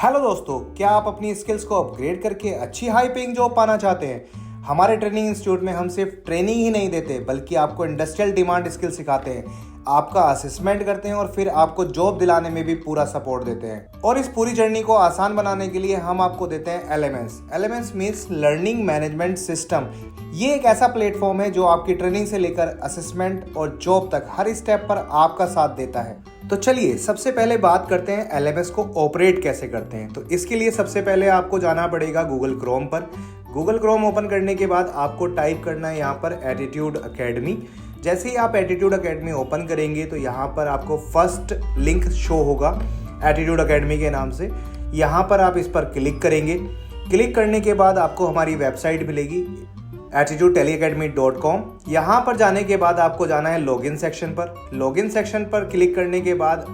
Hello दोस्तों, क्या आप अपनी स्किल्स को अपग्रेड करके अच्छी हाई पेइंग जॉब पाना चाहते हैं? हमारे ट्रेनिंग इंस्टीट्यूट में हम सिर्फ ट्रेनिंग ही नहीं देते बल्कि आपको इंडस्ट्रियल डिमांड स्किल सिखाते हैं, आपका असेसमेंट करते हैं और फिर आपको जॉब दिलाने में भी पूरा सपोर्ट देते हैं। और इस पूरी जर्नी को आसान बनाने के लिए हम आपको देते हैं LMS. LMS means learning management system. ये एक ऐसा प्लेटफॉर्म है जो आपकी ट्रेनिंग से लेकर असेसमेंट और जॉब तक हर स्टेप पर आपका साथ देता है। तो चलिए सबसे पहले बात करते हैं एलएमएस को ऑपरेट कैसे करते हैं। तो इसके लिए सबसे पहले आपको जाना पड़ेगा गूगल क्रोम पर। गूगल क्रोम ओपन करने के बाद आपको टाइप करना है यहाँ पर एटीट्यूड अकेडमी। जैसे ही आप एटीट्यूड अकेडमी ओपन करेंगे तो यहाँ पर आपको फर्स्ट लिंक शो होगा एटीट्यूड अकेडमी के नाम से। यहाँ पर आप इस पर क्लिक करेंगे। क्लिक करने के बाद आपको हमारी वेबसाइट मिलेगी attitudetellyacademy.com। यहाँ पर जाने के बाद आपको जाना है लॉगिन सेक्शन पर। लॉगिन सेक्शन पर क्लिक करने के बाद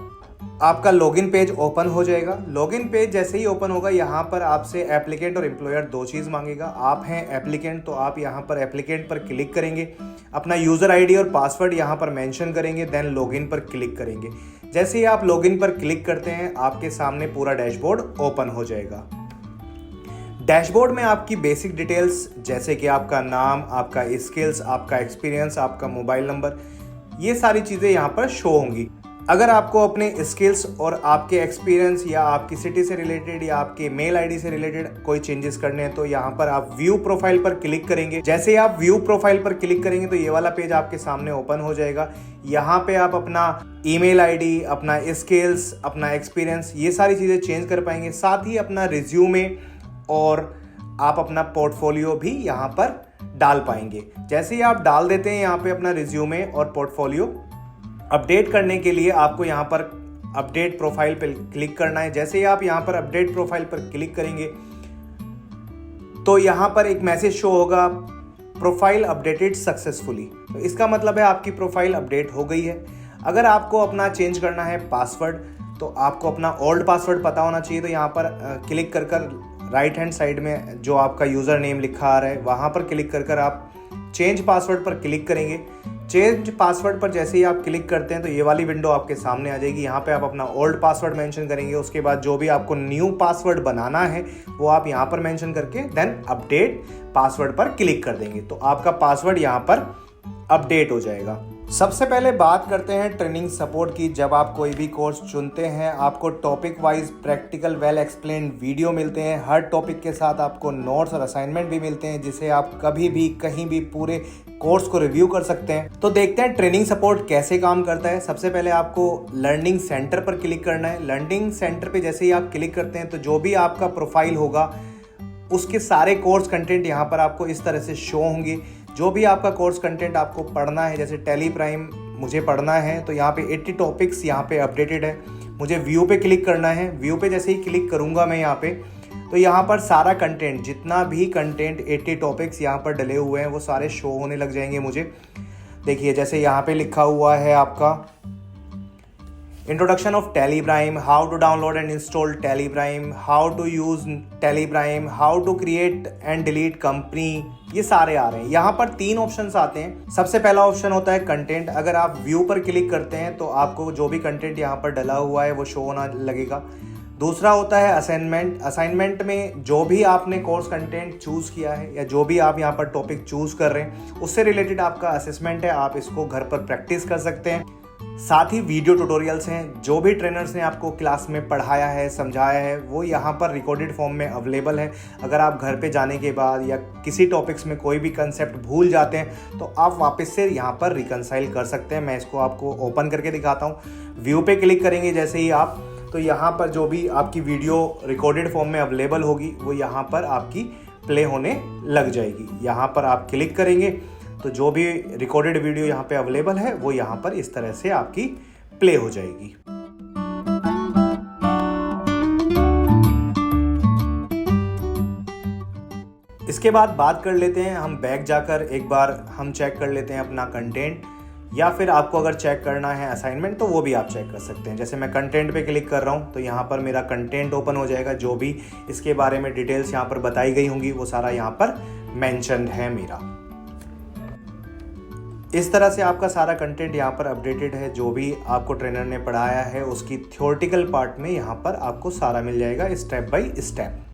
आपका लॉगिन पेज ओपन हो जाएगा। लॉगिन पेज जैसे ही ओपन होगा यहाँ पर आपसे एप्लीकेंट और एम्प्लॉयर दो चीज़ मांगेगा। आप हैं एप्लीकेंट तो आप यहाँ पर एप्लीकेंट पर क्लिक करेंगे, अपना यूज़र आईडी और पासवर्ड यहाँ पर मेंशन करेंगे, देन लॉगिन पर क्लिक करेंगे। जैसे ही आप लॉगिन पर क्लिक करते हैं आपके सामने पूरा डैशबोर्ड ओपन हो जाएगा। डैशबोर्ड में आपकी बेसिक डिटेल्स जैसे कि आपका नाम, आपका स्किल्स, आपका एक्सपीरियंस, आपका मोबाइल नंबर, ये सारी चीज़ें यहाँ पर शो होंगी। अगर आपको अपने स्किल्स और आपके एक्सपीरियंस या आपकी सिटी से रिलेटेड या आपके मेल आईडी से रिलेटेड कोई चेंजेस करने हैं तो यहाँ पर आप व्यू प्रोफाइल पर क्लिक करेंगे। जैसे ही आप व्यू प्रोफाइल पर क्लिक करेंगे तो ये वाला पेज आपके सामने ओपन हो जाएगा। यहाँ पे आप अपना ईमेल आईडी, अपना स्किल्स, अपना एक्सपीरियंस, ये सारी चीज़ें चेंज कर पाएंगे। साथ ही अपना रिज्यूमे और आप अपना पोर्टफोलियो भी यहाँ पर डाल पाएंगे। जैसे ही आप डाल देते हैं यहाँ पे अपना रिज्यूमे और पोर्टफोलियो, अपडेट करने के लिए आपको यहाँ पर अपडेट प्रोफाइल पर क्लिक करना है। जैसे ही आप यहाँ पर अपडेट प्रोफाइल पर क्लिक करेंगे तो यहाँ पर एक मैसेज शो होगा, प्रोफाइल अपडेटेड सक्सेसफुली। तो इसका मतलब है आपकी प्रोफाइल अपडेट हो गई है। अगर आपको अपना चेंज करना है पासवर्ड तो आपको अपना ओल्ड पासवर्ड पता होना चाहिए। तो यहाँ पर क्लिक कर राइट हैंड साइड में जो आपका यूज़र नेम लिखा आ रहा है वहाँ पर क्लिक कर आप चेंज पासवर्ड पर क्लिक करेंगे। चेंज पासवर्ड पर जैसे ही आप क्लिक करते हैं तो ये वाली विंडो आपके सामने आ जाएगी। यहाँ पे आप अपना ओल्ड पासवर्ड मेंशन करेंगे। उसके बाद जो भी आपको न्यू पासवर्ड बनाना है वो आप यहाँ पर मेंशन करके देन अपडेट पासवर्ड पर क्लिक कर देंगे तो आपका पासवर्ड यहाँ पर अपडेट हो जाएगा। सबसे पहले बात करते हैं ट्रेनिंग सपोर्ट की। जब आप कोई भी कोर्स चुनते हैं आपको topic wise practical well explained video मिलते हैं। हर टॉपिक के साथ आपको नोट्स और असाइनमेंट भी मिलते हैं जिसे आप कभी भी कहीं भी पूरे कोर्स को रिव्यू कर सकते हैं। तो देखते हैं ट्रेनिंग सपोर्ट कैसे काम करता है। सबसे पहले आपको लर्निंग सेंटर पर क्लिक करना है। लर्निंग सेंटर पर जैसे ही आप क्लिक करते हैं तो जो भी आपका प्रोफाइल होगा उसके सारे कोर्स कंटेंट यहाँ पर आपको इस तरह से शो होंगे। जो भी आपका कोर्स कंटेंट आपको पढ़ना है, जैसे टैली प्राइम मुझे पढ़ना है तो यहाँ पे 80 टॉपिक्स यहाँ पे अपडेटेड है। मुझे व्यू पे क्लिक करना है। व्यू पे जैसे ही क्लिक करूँगा मैं यहाँ पे तो यहाँ पर सारा कंटेंट, जितना भी कंटेंट 80 टॉपिक्स यहाँ पर डले हुए हैं वो सारे शो होने लग जाएंगे मुझे। देखिए जैसे यहाँ पे लिखा हुआ है आपका introduction of Tally Prime, how to download and install Tally Prime, how to use Tally Prime, how to create and delete company, ये सारे आ रहे हैं। यहाँ पर 3 ऑप्शंस आते हैं। सबसे पहला ऑप्शन होता है कंटेंट। अगर आप व्यू पर क्लिक करते हैं तो आपको जो भी कंटेंट यहाँ पर डला हुआ है वो शो होना लगेगा। दूसरा होता है असाइनमेंट। असाइनमेंट में जो भी आपने कोर्स कंटेंट चूज़ किया है या जो भी आप यहाँ पर टॉपिक चूज़ कर रहे हैं उससे रिलेटेड आपका असेसमेंट है, आप इसको घर पर प्रैक्टिस कर सकते हैं। साथ ही वीडियो ट्यूटोरियल्स हैं, जो भी ट्रेनर्स ने आपको क्लास में पढ़ाया है, समझाया है, वो यहाँ पर रिकॉर्डेड फॉर्म में अवेलेबल है। अगर आप घर पे जाने के बाद या किसी टॉपिक्स में कोई भी कंसेप्ट भूल जाते हैं तो आप वापस से यहाँ पर रिकंसाइल कर सकते हैं। मैं इसको आपको ओपन करके दिखाता हूँ। व्यू पे क्लिक करेंगे जैसे ही आप तो यहाँ पर जो भी आपकी वीडियो रिकॉर्डेड फॉर्म में अवेलेबल होगी वो यहाँ पर आपकी प्ले होने लग जाएगी। यहाँ पर आप क्लिक करेंगे तो जो भी रिकॉर्डेड वीडियो यहाँ पे अवेलेबल है वो यहाँ पर इस तरह से आपकी प्ले हो जाएगी। इसके बाद बात कर लेते हैं हम बैक जाकर एक बार हम चेक कर लेते हैं अपना कंटेंट, या फिर आपको अगर चेक करना है असाइनमेंट तो वो भी आप चेक कर सकते हैं। जैसे मैं कंटेंट पे क्लिक कर रहा हूँ तो यहाँ पर मेरा कंटेंट ओपन हो जाएगा। जो भी इसके बारे में डिटेल्स यहाँ पर बताई गई होंगी वो सारा यहाँ पर मेंशन्ड है मेरा। इस तरह से आपका सारा कंटेंट यहाँ पर अपडेटेड है। जो भी आपको ट्रेनर ने पढ़ाया है उसकी थ्योरेटिकल पार्ट में यहाँ पर आपको सारा मिल जाएगा स्टेप बाय स्टेप।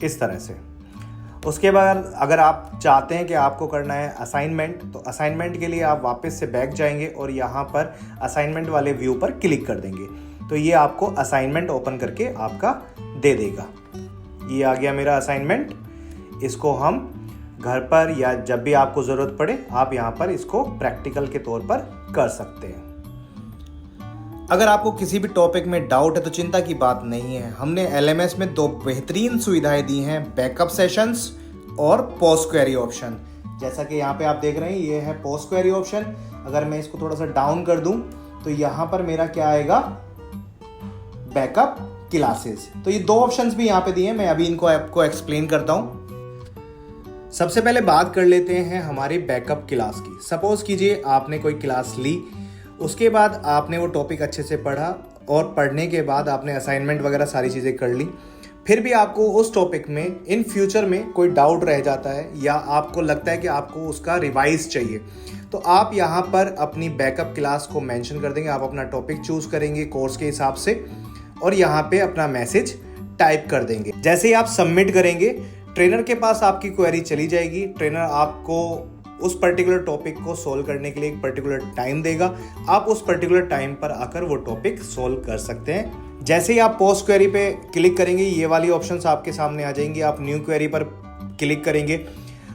इस तरह से उसके बाद अगर आप चाहते हैं कि आपको करना है असाइनमेंट, तो असाइनमेंट के लिए आप वापस से बैक जाएंगे और यहाँ पर असाइनमेंट वाले व्यू पर क्लिक कर देंगे तो ये आपको असाइनमेंट ओपन करके आपका दे देगा। ये आ गया मेरा असाइनमेंट। इसको हम घर पर या जब भी आपको ज़रूरत पड़े आप यहाँ पर इसको प्रैक्टिकल के तौर पर कर सकते हैं। अगर आपको किसी भी टॉपिक में डाउट है तो चिंता की बात नहीं है। हमने LMS में 2 बेहतरीन सुविधाएं दी हैं, बैकअप सेशंस और पोस्ट क्वेरी ऑप्शन। जैसा कि यहाँ पे आप देख रहे हैं ये है पोस्ट क्वेरी ऑप्शन। अगर मैं इसको थोड़ा सा डाउन कर दूं तो यहाँ पर मेरा क्या आएगा, बैकअप क्लासेस। तो ये 2 ऑप्शंस भी यहाँ पे दिए हैं, मैं अभी इनको आपको एक्सप्लेन करता हूँ। सबसे पहले बात कर लेते हैं हमारी बैकअप क्लास की। सपोज कीजिए आपने कोई क्लास ली, उसके बाद आपने वो टॉपिक अच्छे से पढ़ा और पढ़ने के बाद आपने असाइनमेंट वगैरह सारी चीज़ें कर ली, फिर भी आपको उस टॉपिक में इन फ्यूचर में कोई डाउट रह जाता है या आपको लगता है कि आपको उसका रिवाइज चाहिए, तो आप यहाँ पर अपनी बैकअप क्लास को मेंशन कर देंगे। आप अपना टॉपिक चूज करेंगे कोर्स के हिसाब से और यहाँ पे अपना मैसेज टाइप कर देंगे। जैसे ही आप सबमिट करेंगे ट्रेनर के पास आपकी क्वेरी चली जाएगी। ट्रेनर आपको उस पर्टिकुलर टॉपिक को सोल्व करने के लिए एक पर्टिकुलर टाइम देगा। आप उस पर्टिकुलर टाइम पर आकर वो टॉपिक सोल्व कर सकते हैं। जैसे ही आप पोस्ट क्वेरी पे क्लिक करेंगे ये वाली ऑप्शंस आपके सामने आ जाएंगी। आप न्यू क्वेरी पर क्लिक करेंगे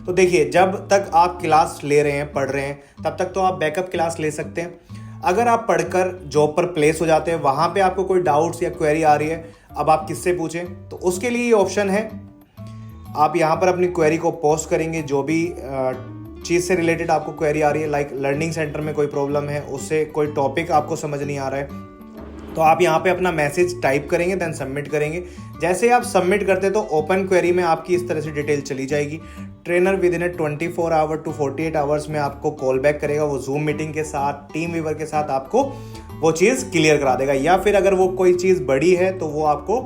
तो देखिए जब तक आप क्लास ले रहे हैं, पढ़ रहे हैं, तब तक तो आप बैकअप क्लास ले सकते हैं। अगर आप पढ़कर जॉब पर प्लेस हो जाते हैं, वहाँ पे आपको कोई डाउट्स या क्वेरी आ रही है, अब आप किससे पूछें, तो उसके लिए ये ऑप्शन है। आप यहाँ पर अपनी क्वेरी को पोस्ट करेंगे, जो भी चीज़ से रिलेटेड आपको क्वेरी आ रही है, लाइक लर्निंग सेंटर में कोई प्रॉब्लम है, उससे कोई टॉपिक आपको समझ नहीं आ रहा है, तो आप यहाँ पे अपना मैसेज टाइप करेंगे, देन सबमिट करेंगे। जैसे आप सबमिट करते तो ओपन क्वेरी में आपकी इस तरह से डिटेल चली जाएगी। Trainer within 24 hour to 48 hours में आपको कॉल बैक करेगा। वो जूम मीटिंग के साथ, टीम व्यूवर के साथ आपको वो चीज़ क्लियर करा देगा। या फिर अगर वो कोई चीज़ बड़ी है तो वो आपको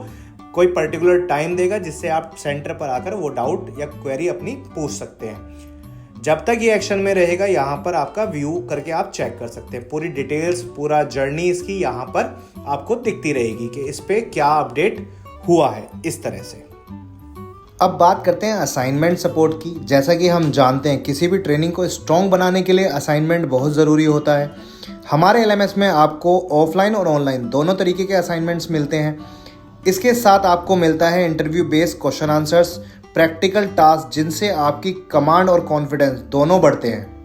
कोई पर्टिकुलर टाइम देगा जिससे आप सेंटर पर आकर वो डाउट या क्वेरी अपनी पूछ सकते हैं। जब तक ये एक्शन में रहेगा यहाँ पर आपका व्यू करके आप चेक कर सकते हैं। पूरी डिटेल्स, पूरा जर्नी इसकी यहाँ पर आपको दिखती रहेगी कि इस पे क्या अपडेट हुआ है, इस तरह से। अब बात करते हैं असाइनमेंट सपोर्ट की। जैसा कि हम जानते हैं किसी भी ट्रेनिंग को स्ट्रॉन्ग बनाने के लिए असाइनमेंट बहुत ज़रूरी होता है। हमारे LMS में आपको ऑफलाइन और ऑनलाइन दोनों तरीके के असाइनमेंट्स मिलते हैं। इसके साथ आपको मिलता है interview based question answers, practical task, जिनसे आपकी कमांड और कॉन्फिडेंस दोनों बढ़ते हैं।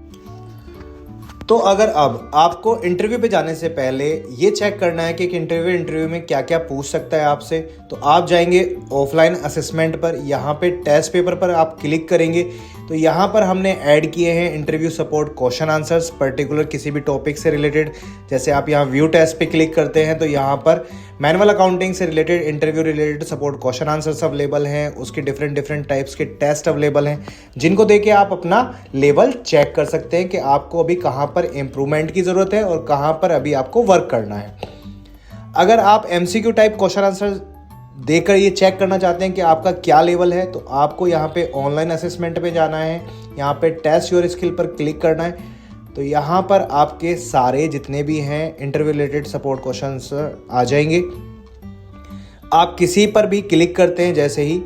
तो अगर अब आपको इंटरव्यू पे जाने से पहले ये चेक करना है कि एक इंटरव्यू में क्या क्या पूछ सकता है आपसे, तो आप जाएंगे ऑफलाइन असेसमेंट पर। यहाँ पे टेस्ट पेपर पर आप क्लिक करेंगे तो यहाँ पर हमने ऐड किए हैं interview support question answers, particular किसी भी टॉपिक से रिलेटेड। जैसे आप यहाँ व्यू टेस्ट पे क्लिक करते हैं तो यहाँ पर मैनुअल अकाउंटिंग से related, interview related support question answers available हैं। उसके डिफरेंट टाइप्स के टेस्ट अवेलेबल हैं जिनको देके आप अपना लेवल चेक कर सकते हैं कि आपको अभी कहाँ पर इम्प्रूवमेंट की ज़रूरत है और कहाँ पर अभी आपको वर्क करना है। अगर आप MCQ टाइप क्वेश्चन आंसर देकर ये चेक करना चाहते हैं कि आपका क्या लेवल है, तो आपको यहाँ पे ऑनलाइन असेसमेंट पे जाना है। यहाँ पे टेस्ट योर स्किल पर क्लिक करना है तो यहाँ पर आपके सारे जितने भी हैं इंटरव्यू रिलेटेड सपोर्ट क्वेश्चंस आ जाएंगे। आप किसी पर भी क्लिक करते हैं जैसे ही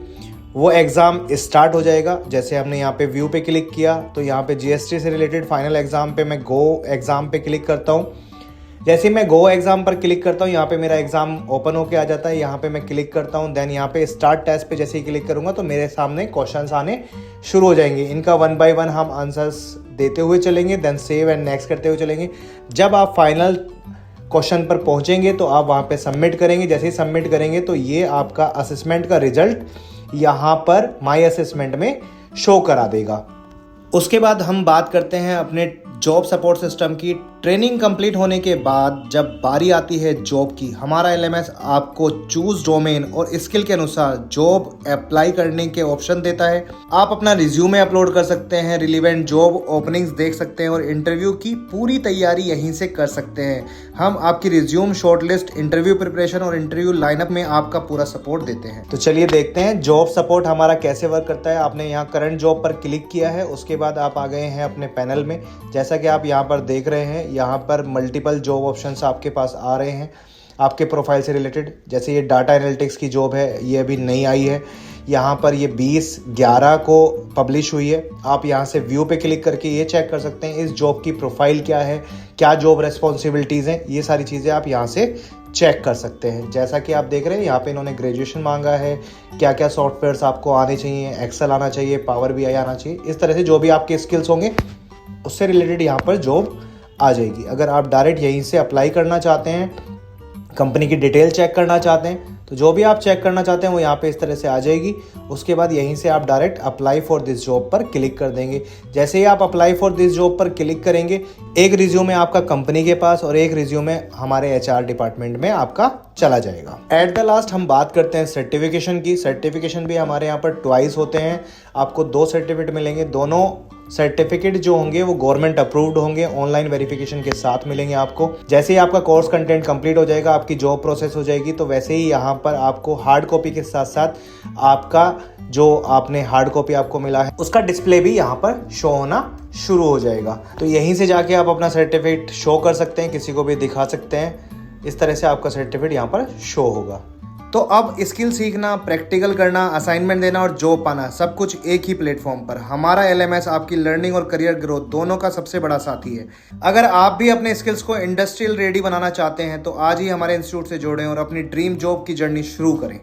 वो एग्ज़ाम स्टार्ट हो जाएगा। जैसे हमने यहाँ पे व्यू पे क्लिक किया तो यहाँ पे GST से रिलेटेड फाइनल एग्ज़ाम पे मैं गो एग्ज़ाम पे क्लिक करता हूँ। जैसे मैं गो एग्ज़ाम पर क्लिक करता हूँ यहाँ पे मेरा एग्ज़ाम ओपन होके आ जाता है। यहाँ पे मैं क्लिक करता हूँ, देन यहाँ पे स्टार्ट टेस्ट पे जैसे ही क्लिक करूँगा तो मेरे सामने क्वेश्चंस आने शुरू हो जाएंगे। इनका 1 बाय 1 हम आंसर्स देते हुए चलेंगे, देन सेव एंड नेक्स्ट करते हुए चलेंगे। जब आप फाइनल क्वेश्चन पर पहुँचेंगे तो आप वहाँ पर सबमिट करेंगे। जैसे ही सबमिट करेंगे तो ये आपका असेसमेंट का रिजल्ट यहाँ पर माई असेसमेंट में शो करा देगा। उसके बाद हम बात करते हैं अपने जॉब सपोर्ट सिस्टम की। ट्रेनिंग कंप्लीट होने के बाद जब बारी आती है जॉब की, हमारा एलएमएस आपको चूज डोमेन और स्किल के अनुसार जॉब अप्लाई करने के ऑप्शन देता है। आप अपना रिज्यूमे अपलोड कर सकते हैं, रिलीवेंट जॉब ओपनिंग्स देख सकते हैं और इंटरव्यू की पूरी तैयारी यहीं से कर सकते हैं। हम आपकी रिज्यूम, शॉर्टलिस्ट, इंटरव्यू प्रिपरेशन और इंटरव्यू लाइनअप में आपका पूरा सपोर्ट देते हैं। तो चलिए देखते हैं जॉब सपोर्ट हमारा कैसे वर्क करता है। आपने यहाँ करंट जॉब पर क्लिक किया है, उसके बाद आप आ गए हैं अपने पैनल में। जैसा कि आप यहाँ पर देख रहे हैं, यहाँ पर मल्टीपल जॉब ऑप्शंस आपके पास आ रहे हैं आपके प्रोफाइल से रिलेटेड। जैसे ये डाटा एनालिटिक्स की जॉब है, ये अभी नई आई है। यहाँ पर ये 20/11 को पब्लिश हुई है। आप यहाँ से व्यू पे क्लिक करके ये चेक कर सकते हैं इस जॉब की प्रोफाइल क्या है, क्या जॉब रेस्पॉन्सिबिलिटीज़ हैं, ये सारी चीज़ें आप यहाँ से चेक कर सकते हैं। जैसा कि आप देख रहे हैं, यहाँ पे इन्होंने ग्रेजुएशन मांगा है, क्या क्या सॉफ्टवेयर्स आपको आने चाहिए, एक्सेल आना चाहिए, पावर BI आना चाहिए। इस तरह से जो भी आपके स्किल्स होंगे उससे रिलेटेड यहाँ पर जॉब आ जाएगी। अगर आप डायरेक्ट यहीं से अप्लाई करना चाहते हैं, कंपनी की डिटेल चेक करना चाहते हैं, तो जो भी आप चेक करना चाहते हैं वो यहाँ पे इस तरह से आ जाएगी। उसके बाद यहीं से आप direct apply for this job पर क्लिक कर देंगे। जैसे ही आप अप्लाई फॉर दिस जॉब पर क्लिक करेंगे, एक रिज्यूमे आपका कंपनी के पास और एक रिज्यूमे हमारे HR डिपार्टमेंट में आपका चला जाएगा। एट द लास्ट हम बात करते हैं सर्टिफिकेशन की। सर्टिफिकेशन भी हमारे यहाँ पर ट्वाइस होते हैं। आपको 2 सर्टिफिकेट मिलेंगे। दोनों सर्टिफिकेट जो होंगे वो गवर्नमेंट अप्रूव्ड होंगे, ऑनलाइन वेरिफिकेशन के साथ मिलेंगे आपको। जैसे ही आपका कोर्स कंटेंट कंप्लीट हो जाएगा, आपकी जॉब प्रोसेस हो जाएगी, तो वैसे ही यहाँ पर आपको हार्ड कॉपी के साथ साथ आपका जो आपने हार्ड कॉपी आपको मिला है उसका डिस्प्ले भी यहाँ पर शो होना शुरू हो जाएगा। तो यहीं से जाके आप अपना सर्टिफिकेट शो कर सकते हैं, किसी को भी दिखा सकते हैं। इस तरह से आपका सर्टिफिकेट यहाँ पर शो होगा। तो अब स्किल सीखना, प्रैक्टिकल करना, असाइनमेंट देना और जॉब पाना, सब कुछ एक ही प्लेटफॉर्म पर। हमारा LMS आपकी लर्निंग और करियर ग्रोथ दोनों का सबसे बड़ा साथी है। अगर आप भी अपने स्किल्स को इंडस्ट्रियल रेडी बनाना चाहते हैं तो आज ही हमारे इंस्टीट्यूट से जुड़ें और अपनी ड्रीम जॉब की जर्नी शुरू करें।